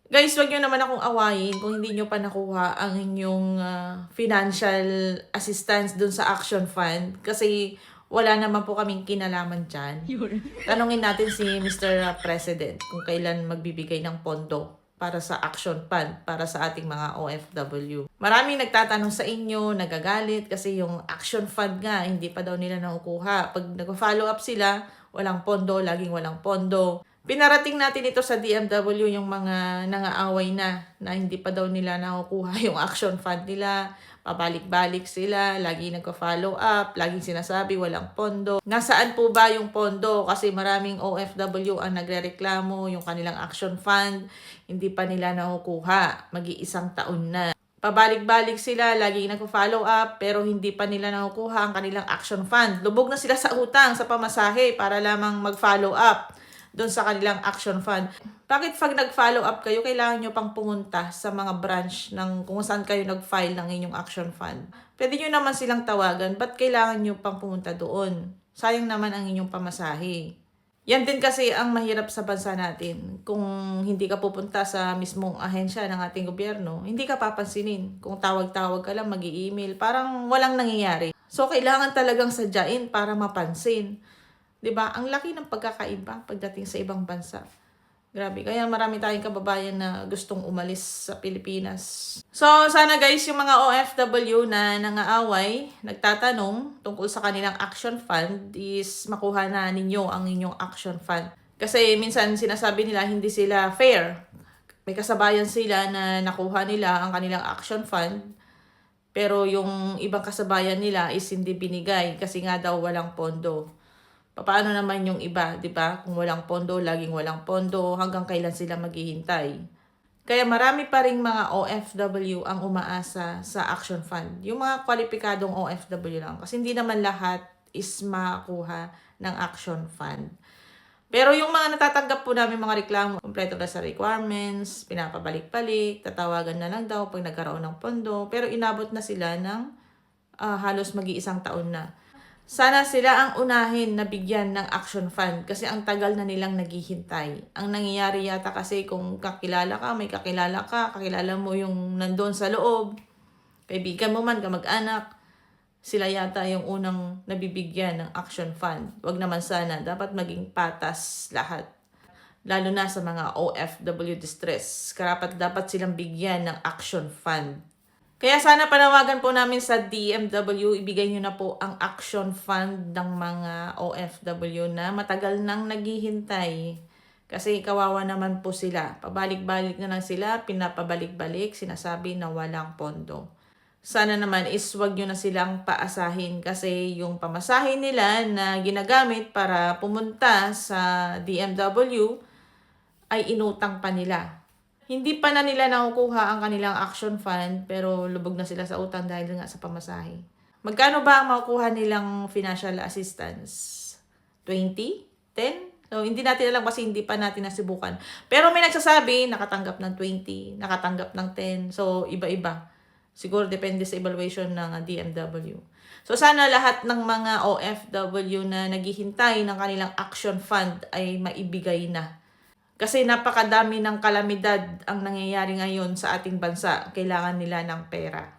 Guys, wag nyo naman akong awayin kung hindi nyo pa nakuha ang inyong financial assistance dun sa Action Fund. Kasi wala naman po kaming kinalaman dyan. Tanungin natin si Mr. President kung kailan magbibigay ng pondo para sa Action Fund, para sa ating mga OFW. Maraming nagtatanong sa inyo, nagagalit kasi yung Action Fund nga, hindi pa daw nila nakukuha. Pag nag-follow up sila, walang pondo, laging walang pondo. Pinarating natin ito sa DMW yung mga nangaaway na hindi pa daw nila nakukuha yung Action Fund nila. Pabalik-balik sila, lagi nagko-follow up, laging sinasabi walang pondo. Nasaan po ba yung pondo? Kasi maraming OFW ang nagrereklamo yung kanilang Action Fund, hindi pa nila nakukuha. Mag-iisang taon na. Pabalik-balik sila, lagi nagko-follow up, pero hindi pa nila nakukuha ang kanilang Action Fund. Lubog na sila sa utang, sa pamasahe, para lamang mag-follow up doon sa kanilang Action Fund. Bakit pag nag-follow up kayo, kailangan nyo pang pumunta sa mga branch ng kung saan kayo nag-file ng inyong Action Fund? Pwede nyo naman silang tawagan, ba't kailangan nyo pang pumunta doon? Sayang naman ang inyong pamasahe. Yan din kasi ang mahirap sa bansa natin. Kung hindi ka pupunta sa mismong ahensya ng ating gobyerno, hindi ka papansinin. Kung tawag-tawag ka lang, mag-i-email, parang walang nangyayari. So, kailangan talagang sadyain para mapansin. 'Di ba? Ang laki ng pagkakaiba pagdating sa ibang bansa. Grabe. Kaya marami tayong kababayan na gustong umalis sa Pilipinas. So, sana guys, yung mga OFW na nangaaway, nagtatanong tungkol sa kanilang Action Fund is makuha na ninyo ang inyong Action Fund. Kasi minsan sinasabi nila hindi sila fair. May kasabayan sila na nakuha nila ang kanilang Action Fund. Pero yung ibang kasabayan nila is hindi binigay kasi nga daw walang pondo. Paano naman yung iba, 'di ba? Kung walang pondo, laging walang pondo, hanggang kailan sila maghihintay? Kaya marami pa ring mga OFW ang umaasa sa Action Fund. Yung mga kwalipikadong OFW lang. Kasi hindi naman lahat is makakuha ng Action Fund. Pero yung mga natatanggap po namin mga reklamo, kompleto na sa requirements, pinapabalik-balik, tatawagan na lang daw pag nagkaroon ng pondo. Pero inabot na sila ng halos mag-iisang taon na. Sana sila ang unahin na bigyan ng Action Fund kasi ang tagal na nilang naghihintay. Ang nangyayari yata kasi kung kakilala ka, may kakilala ka, kakilala mo yung nandoon sa loob, kaibigan mo man, kamag-anak, sila yata yung unang nabibigyan ng Action Fund. Wag naman sana, dapat maging patas lahat. Lalo na sa mga OFW distress, karapat dapat silang bigyan ng Action Fund. Kaya sana panawagan po namin sa DMW, ibigay nyo na po ang Action Fund ng mga OFW na matagal nang naghihintay. Kasi kawawa naman po sila. Pabalik-balik na lang sila, pinapabalik-balik, sinasabi na walang pondo. Sana naman is wag nyo na silang paasahin kasi yung pamasahin nila na ginagamit para pumunta sa DMW ay inutang pa nila. Hindi pa na nila nakukuha ang kanilang Action Fund pero lubog na sila sa utang dahil nga sa pamasahe. Magkano ba ang makukuha nilang financial assistance? 20? 10? So, hindi natin alam kasi hindi pa natin nasibukan. Pero may nagsasabi, nakatanggap ng 20, nakatanggap ng 10. So, iba-iba. Siguro depende sa evaluation ng DMW. So, sana lahat ng mga OFW na naghihintay ng kanilang Action Fund ay maibigay na. Kasi napakadami ng kalamidad ang nangyayari ngayon sa ating bansa. Kailangan nila ng pera.